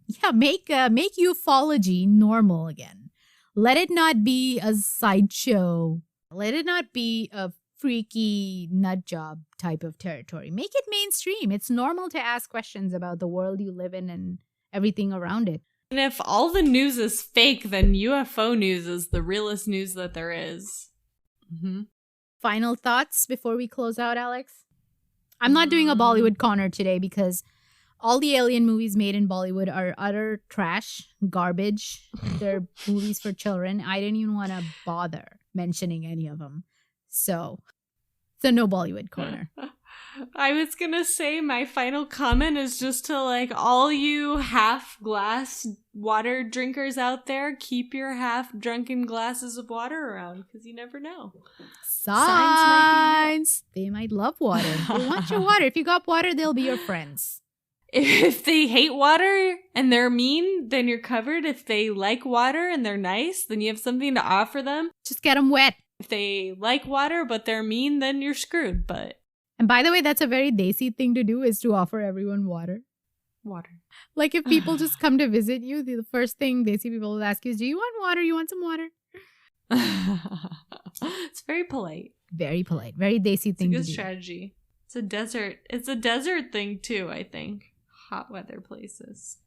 Yeah, make ufology normal again. Let it not be a sideshow. Let it not be a freaky nut job type of territory. Make it mainstream. It's normal to ask questions about the world you live in and everything around it. And if all the news is fake, then UFO news is the realest news that there is. Mm-hmm. Final thoughts before we close out, Alex? I'm not doing a Bollywood corner today because all the alien movies made in Bollywood are utter trash, garbage. They're movies for children. I didn't even want to bother mentioning any of them. So no Bollywood corner. I was gonna say my final comment is just to all you half glass water drinkers out there, keep your half drunken glasses of water around because you never know. Signs. They might love water. They want your water. If you got water, they'll be your friends. If they hate water and they're mean, then you're covered. If they like water and they're nice, then you have something to offer them. Just get them wet. If they like water but they're mean, then you're screwed. And by the way, that's a very Desi thing to do, is to offer everyone water. Water. If people just come to visit you, the first thing Desi people will ask you is, do you want water? You want some water? It's very polite. Very polite. Very Desi thing to do. It's a good strategy. It's a desert. It's a desert thing too, I think. Hot weather places.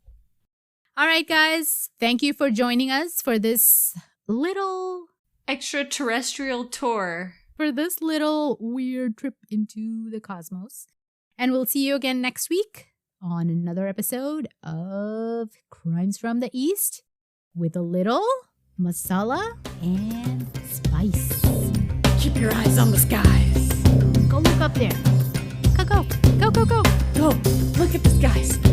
All right, guys. Thank you for joining us for this little extraterrestrial tour. For this little weird trip into the cosmos. And we'll see you again next week on another episode of Crimes from the East with a little masala and spice. Keep your eyes on the skies. Go look up there. Go. Go. Look at the skies.